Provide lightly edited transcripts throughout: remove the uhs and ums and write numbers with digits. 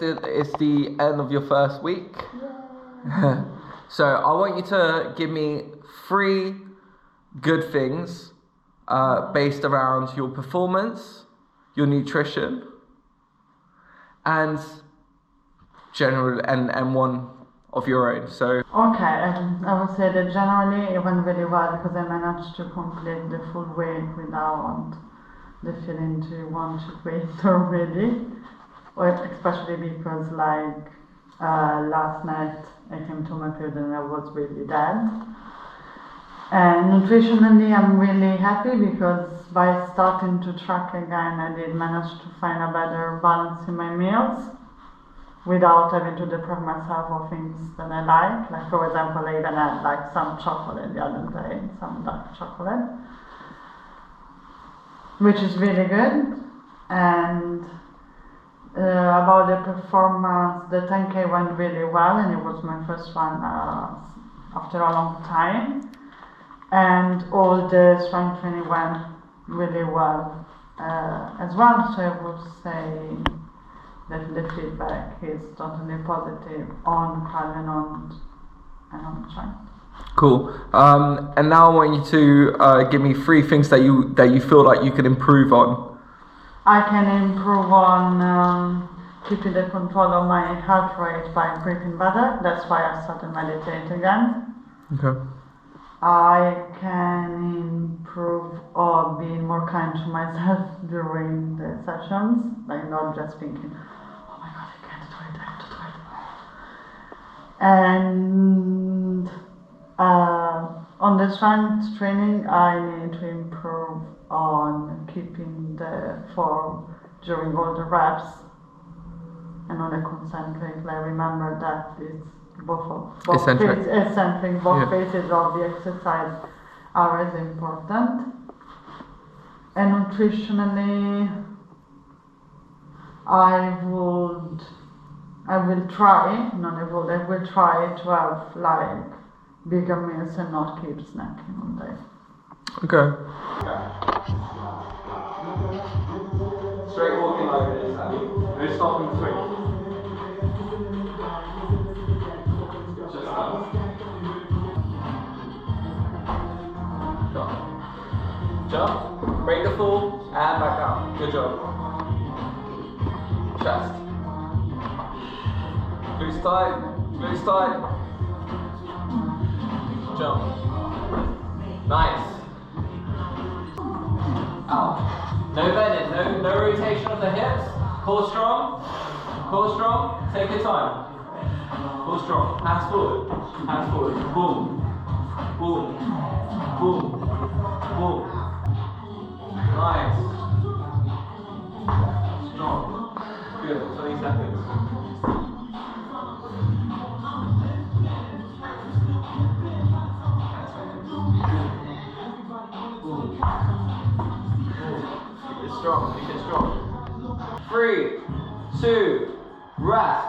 it's the end of your first week. Yeah. So I want you to give me 3 good things based around your performance, your nutrition, and general and one of your own. So okay, I would say that generally it went really well because I managed to complete the full week without the feeling to want to quit already, or especially because like last night I came to my period and I was really dead. And nutritionally I'm really happy because by starting to track again I did manage to find a better balance in my meals without having to deprive myself of things that I like for example I even had like some chocolate the other day, some dark chocolate, which is really good. And about the performance, the 10K went really well and it was my first one after a long time, and all the strength training went really well as well, so I would say that the feedback is totally positive on cardio and on strength. Cool. And now I want you to give me 3 things that you feel like you can improve on. I can improve on keeping the control of my heart rate by breathing better. That's why I started meditating again. Okay. I can improve on being more kind to myself during the sessions, like not just thinking, oh my god, I can't do it, I have to do it. And on the strength training, I need to improve on keeping the form during all the reps and on the concentric. Like remember that it's both eccentric. Both phases of the exercise are as important. And nutritionally, I will try to have like bigger meals and not keep snacking all day. Okay. Straight walking like this, Abby. No stopping between. Just jump, break the fall, and back out. Good job. Chest. Glutes tight. Jump. Nice. Out. No bending, no rotation of the hips. Core strong. Take your time. Core strong. Hands forward. Boom. Nice. Strong. Good. 20 seconds. Keep it strong. 3, 2, rest.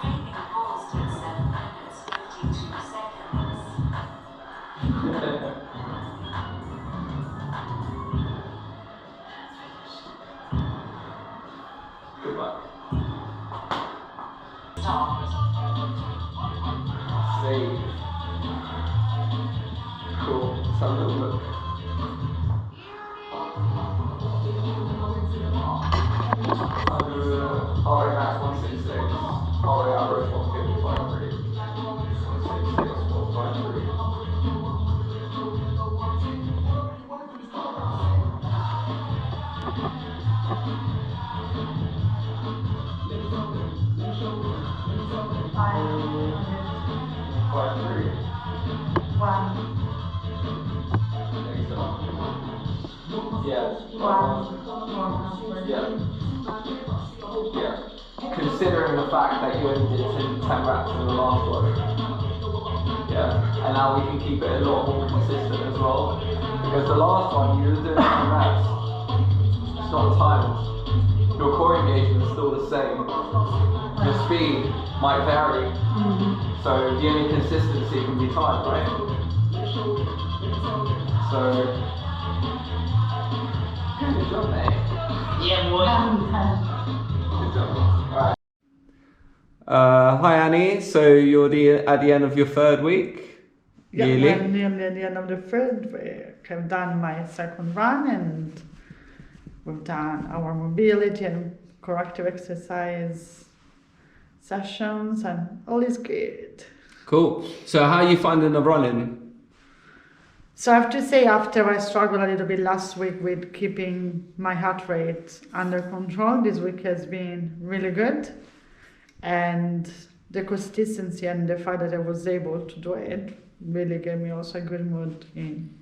Training paused at 7 minutes 52 seconds. Good luck. Stop. Save. Cool. Let's have a little look. Alright, that's 166. Alright, average 155. 166, 153. Yeah. Considering the fact that you only did 10 reps in the last one. Yeah. And now we can keep it a lot more consistent as well. Because the last one you were doing 10 reps. It's not timed. Your core engagement is still the same. Your speed might vary. So the only consistency can be time, right? So good job, mate. Hi Annie, so you're at the end of your third week? Yeah, Nearly? we're nearly at the end of the third week. I've done my second run and we've done our mobility and corrective exercise sessions and all is good. Cool. So how are you finding the running? So I have to say, after I struggled a little bit last week with keeping my heart rate under control, this week has been really good. And the consistency and the fact that I was able to do it really gave me also a good mood in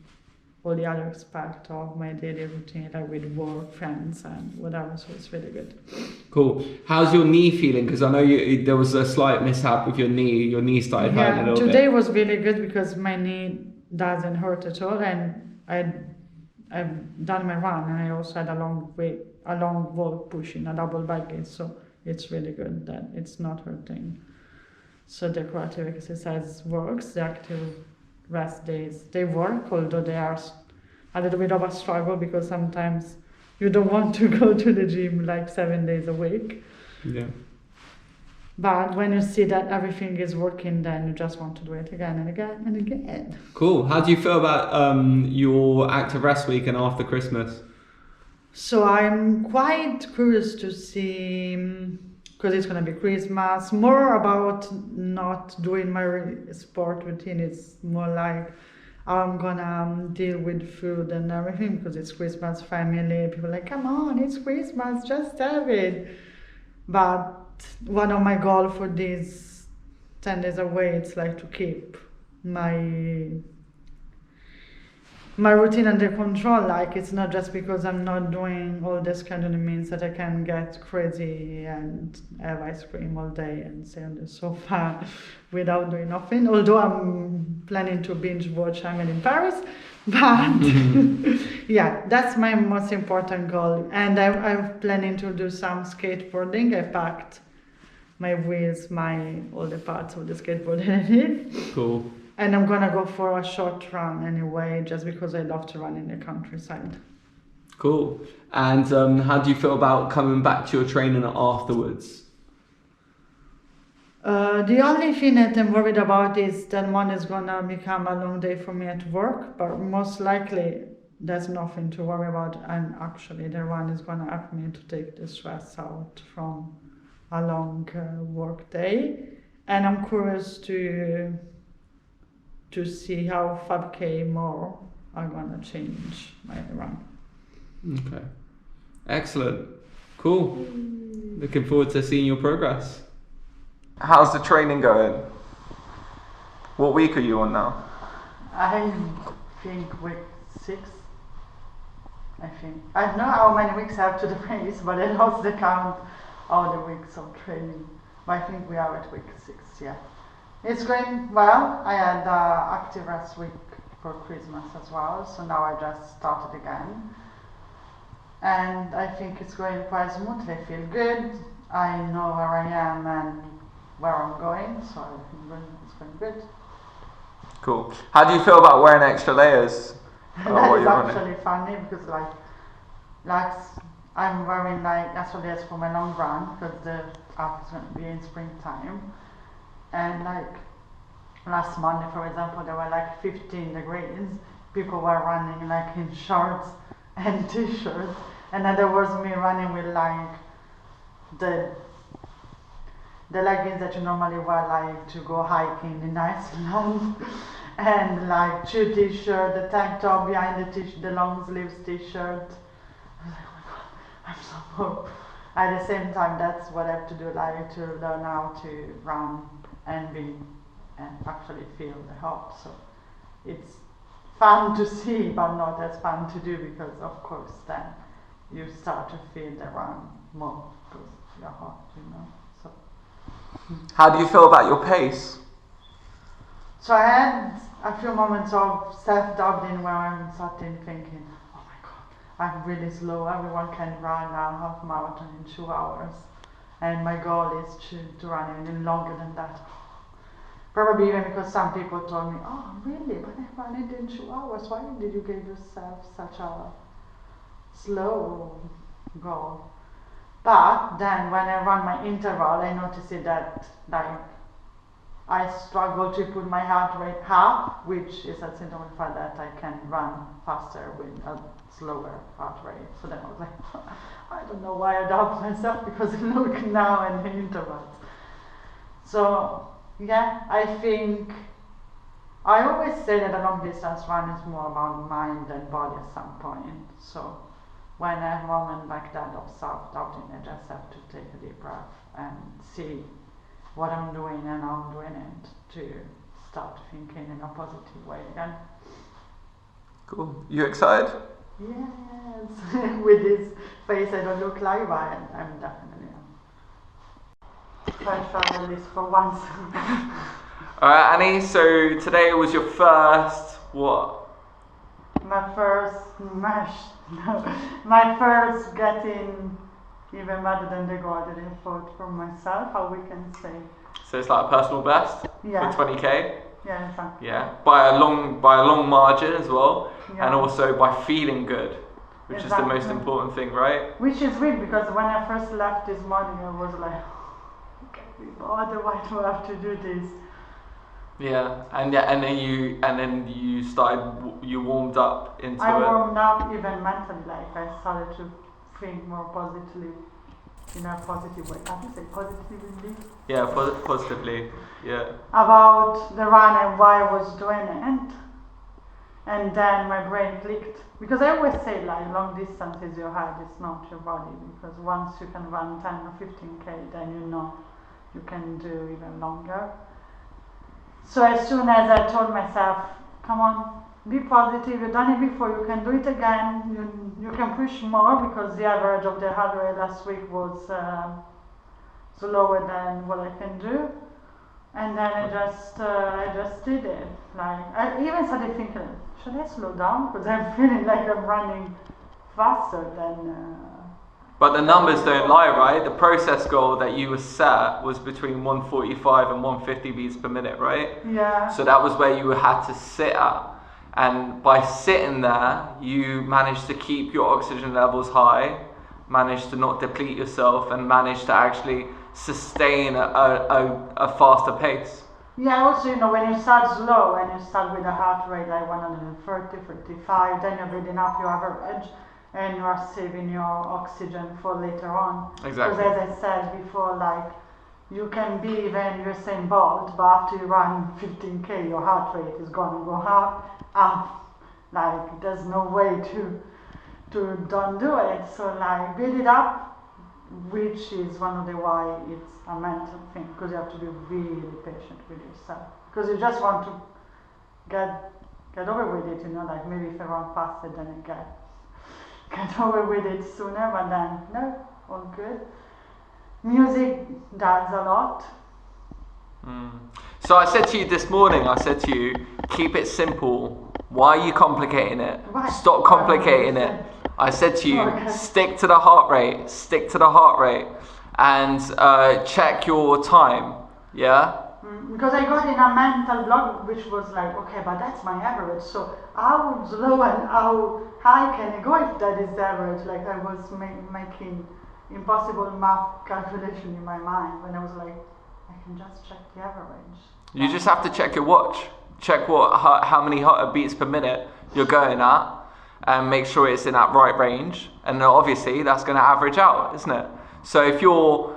all the other aspects of my daily routine, like with work, friends, and whatever. So it's really good. Cool. How's your knee feeling? Because I know there was a slight mishap with your knee. Your knee started hurting a little today bit. was really good because my knee doesn't hurt at all, and I've done my run, and I also had a long walk pushing a double baggage, so it's really good that it's not hurting. So the corrective exercise works. The active rest days, they work, although they are a little bit of a struggle because sometimes you don't want to go to the gym like 7 days a week. Yeah. But when you see that everything is working, then you just want to do it again and again and again. Cool. How do you feel about your active rest week and after Christmas? So I'm quite curious to see, because it's going to be Christmas, more about not doing my sport routine. It's more like how I'm going to deal with food and everything, because it's Christmas, family. People are like, come on, it's Christmas, just have it. But one of my goals for these 10 days away, it's like to keep my routine under control. Like, it's not just because I'm not doing all this kind of means that I can get crazy and have ice cream all day and stay on the sofa without doing nothing. Although I'm planning to binge watch Emily in Paris, but yeah, that's my most important goal. And I'm planning to do some skateboarding. I packed my wheels, all the parts of the skateboard that I need. Cool. And I'm gonna go for a short run anyway, just because I love to run in the countryside. Cool. And how do you feel about coming back to your training afterwards? The only thing that I'm worried about is that one is gonna become a long day for me at work, but most likely there's nothing to worry about. And actually, the run is gonna help me to take the stress out from a long work day. And I'm curious to see how 5K more are gonna change my run. Okay. Excellent. Cool. Looking forward to seeing your progress. How's the training going? What week are you on now? I think week 6. I don't know how many weeks I have to the race, but I lost the count of the weeks of training. But I think we are at week 6, yeah. It's going well. I had active rest week for Christmas as well, so now I just started again. And I think it's going quite smoothly. I feel good. I know where I am and where I'm going, so I think it's going good. Cool. How do you feel about wearing extra layers? That is actually funny because like I'm wearing like extra layers for my long run because the app is going to be in springtime. And like last Monday, for example, there were like 15 degrees. People were running like in shorts and t-shirts, and then there was me running with like the leggings that you normally wear like to go hiking in Iceland, and like 2 t-shirts, the tank top behind the long sleeves t-shirt. I was like, oh my god, I'm so bored. At the same time, that's what I have to do, like to learn how to run and actually feel the hop. So it's fun to see, but not as fun to do because, of course, then you start to feel the run more because you're hot, you know. So. How do you feel about your pace? So I had a few moments of self-doubting where I'm starting thinking, oh my god, I'm really slow. Everyone can run a half marathon in 2 hours. And my goal is to run even longer than that. Probably even because some people told me, oh really, but I ran it in 2 hours. Why did you give yourself such a slow goal. But then when I run my interval, I notice that like I struggle to put my heart rate up, which is a symptom of the fact that I can run faster with a slower heart rate. So then I was like, I don't know why I doubt myself, because look now at the intervals. So yeah, I think I always say that a long distance run is more about mind than body at some point. So when I have a moment like that of self-doubting, I just have to take a deep breath and see what I'm doing and how I'm doing it to start thinking in a positive way again. Cool. You excited? Yes. With this face I don't look like, but I'm definitely so I travel at least for once. Alright, Annie, so today was your first what? My first my first getting even better than the goal that I thought for myself, how we can say. So it's like a personal best Yeah. for 20k? Yeah, exactly. Yeah. By a long margin as well. Yeah. And also by feeling good, which is the most Exactly. important thing, right? Which is weird, because when I first left this morning I was like, okay, why do I have to do this? Yeah, and then you warmed up into I it. warmed up even mentally, like I started to think more positively, in a positive way. How do you say positively? Yeah, positively. Yeah. About the run and why I was doing it. And then my brain clicked. Because I always say like long distance is your head, it's not your body. Because once you can run 10 or 15k, then you know you can do even longer. So as soon as I told myself, come on, be positive, you've done it before, you can do it again, you can push more, because the average of the heart rate last week was lower than what I can do. And then I just did it. Like I even started thinking, should I slow down? Because I'm feeling like I'm running faster than. But the numbers don't lie, right? The process goal that you were set was between 145 and 150 beats per minute, right? Yeah. So that was where you had to sit at. And by sitting there, you managed to keep your oxygen levels high, managed to not deplete yourself, and managed to actually sustain a faster pace. Yeah, also, when you start slow and you start with a heart rate like 130, 35, then you're building up your average and you are saving your oxygen for later on. Exactly. Because as I said before, like, you can be even Usain Bolt, but after you run 15k, your heart rate is gonna go up. Like, there's no way to don't do it. So like, build it up, which is one of the why it's a mental thing, because you have to be really patient with yourself, because you just want to get over with it, like maybe if I run faster then I get over with it sooner, but then no, all good. Music does a lot. So I said to you this morning, keep it simple. Why are you complicating it? Right. Stop complicating it. I said to you, Okay. stick to the heart rate, and check your time, yeah? Because I got in a mental block, which was like, okay, but that's my average, so how low and how high can I go if that is the average? Like, I was making impossible math calculation in my mind, when I was like, I can just check the average. You just have to check your watch, check how many beats per minute you're going at, and make sure it's in that right range, and obviously that's going to average out, isn't it? So if you're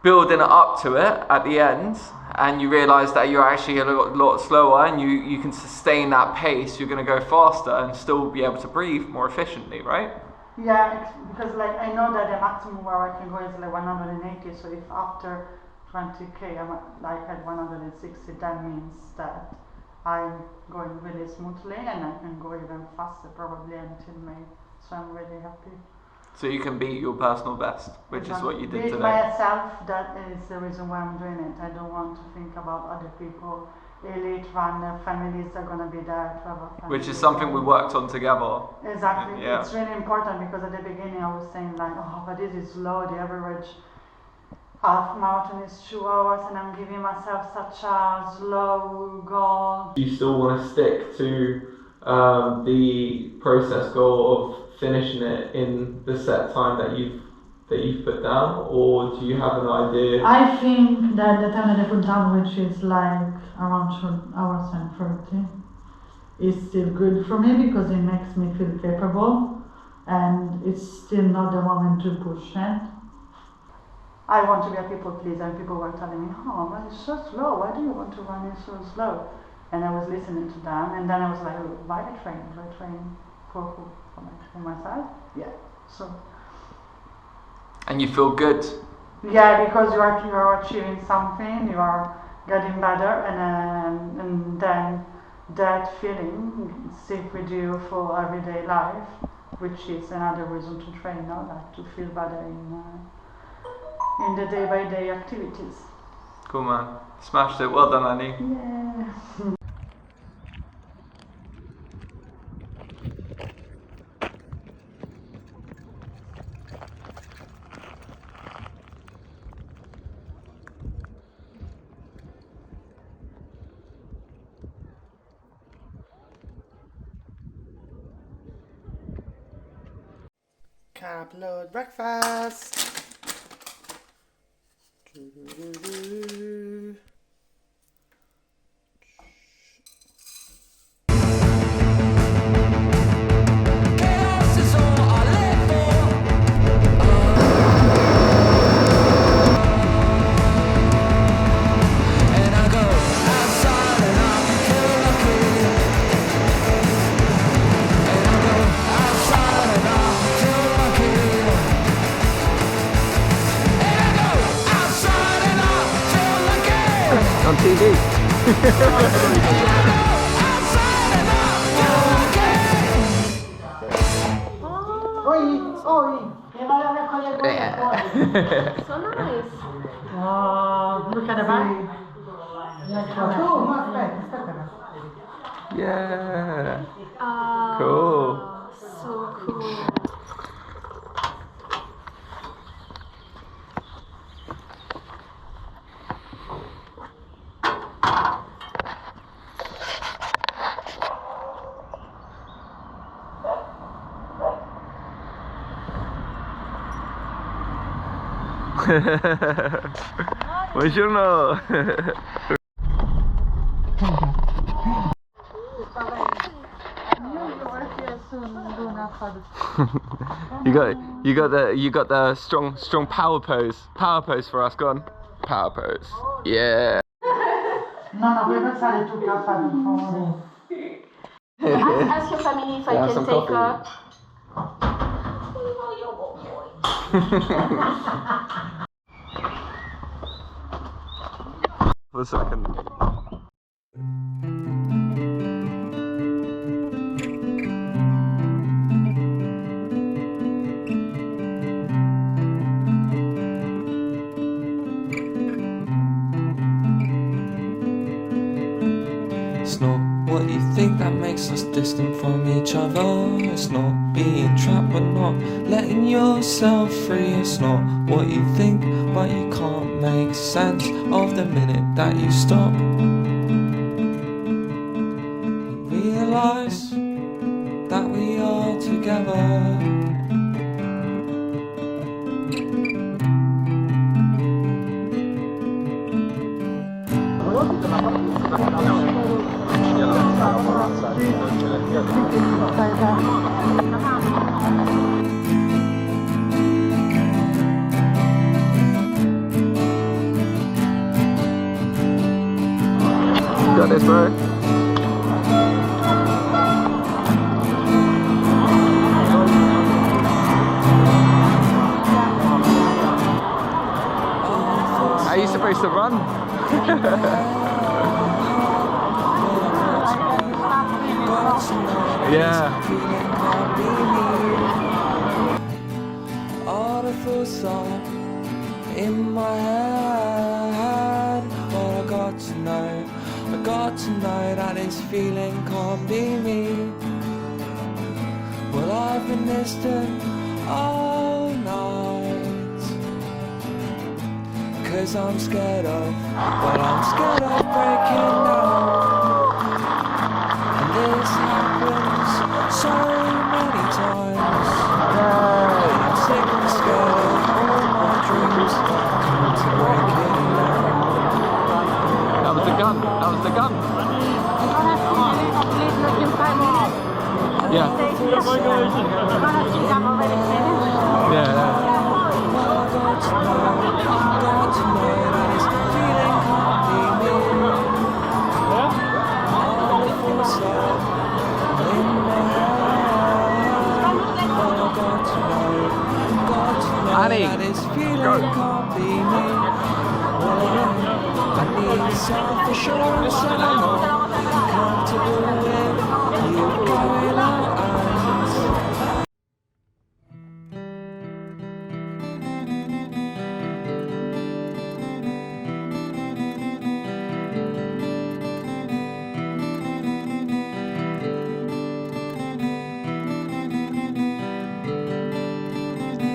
building it up to it at the end, and you realise that you're actually a lot slower, and you can sustain that pace, you're going to go faster and still be able to breathe more efficiently, right? Yeah, because like I know that the maximum where I can go is like 180, so if after 20k I'm like at 160, that means that I'm going really smoothly and I can go even faster probably until May, so I'm really happy. So you can beat your personal best, which is what you did Beat today. myself, that is the reason why I'm doing it. I don't want to think about other people, elite runner, families are going to be there to have a family. Which is something we worked on together. Exactly. Yeah. It's really important, because at the beginning I was saying like, oh, but this is low, the average half marathon is 2 hours and I'm giving myself such a slow goal. Do you still want to stick to the process goal of finishing it in the set time that you've put down, or do you have an idea? I think that the time that I put down, which is like around 2 hours and 30, is still good for me because it makes me feel capable, and it's still not the moment to push it. I want to be a people pleaser, and people were telling me, oh, but it's so slow, why do you want to run it so slow? And I was listening to them, and then I was like, why I train? Do I train for myself? Yeah. So. And you feel good? Yeah, because you are achieving something, you are getting better, and then that feeling stick with you for everyday life, which is another reason to train, no? Like to feel better in the day-by-day activities. Cool, man. Smashed it. Well done, Annie. Yeah. Carb load breakfast. On TV. So nice. Oh, look at the back. Yeah. Ah, Cool. So cool. Buongiorno. you got the strong power pose for us. Go on, power pose. Yeah. No, puoi passare tu caffè per favore. Ask your family if I Yeah, can some take coffee. For a second. It's not what you think that makes us distant from each other. It's not being trapped but not letting yourself free. It's not what you think but you can't make sense of the minute that you stop. Realize that we are together. You got this, bro. How are you supposed to run? Yeah. All the thoughts are in my head. But I got to know that this feeling can't be me. Well, I've been distant all night, 'cause I'm scared of breaking down. And this happens so many times. gun. That was the gun. Yeah. Yeah. Annie, go. I need self-assurance and I'm not comfortable with you going out.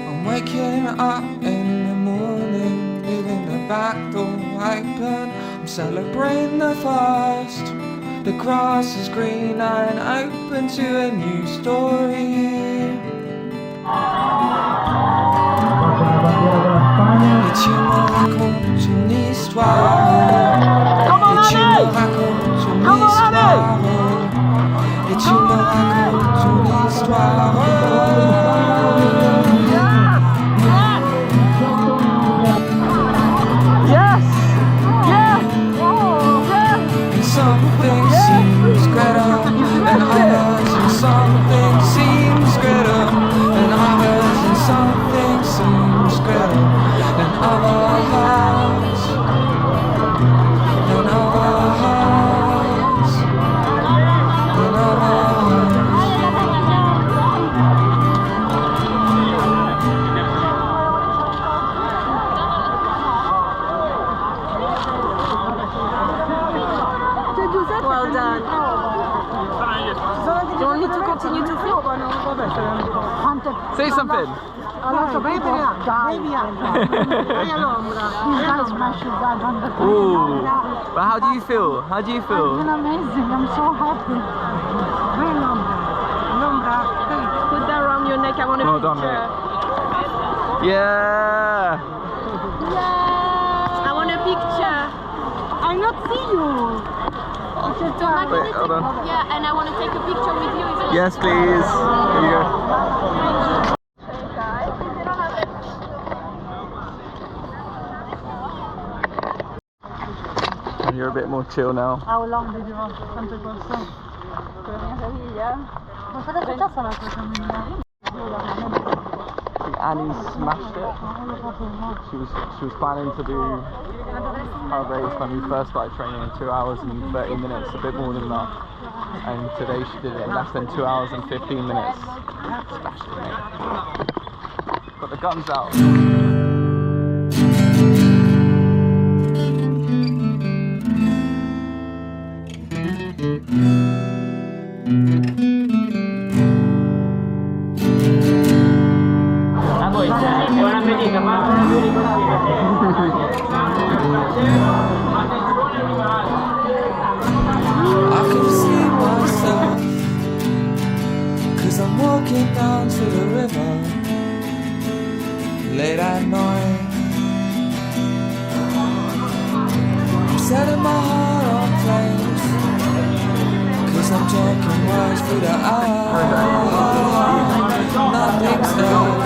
I'm waking up in the morning, leaving the back door open. I'm celebrating the first. The grass is green and open to a new story. Et tu me racontes une histoire. Et tu me racontes une histoire. Et tu me racontes une histoire. Something seems greater than others, and something seems greater than others, and something seems greater than others, than others, than others. Well done. Do you want me to continue to film? Say something. Ooh. But how do you feel? How do you feel? Amazing, I'm so happy. Put that around your neck. I want a Well done, picture. Yeah. I want a picture. I not see you. Wait, hold on. Yeah, and I want to take a picture with you. Is it Yes, please. Here you go. And you're a bit more chill now. How long did you want to go? Ma cosa è successo l'altra cammina? I think Annie smashed it. She was planning to do her race when we first started training in 2 hours and 30 minutes, a bit more than that. And today she did it in less than 2 hours and 15 minutes. Smashed it, mate. Got the guns out. I can see myself, 'cause I'm walking down to the river late at night. I'm setting my heart on place, 'cause I'm talking words through the eyes. Nothing's there.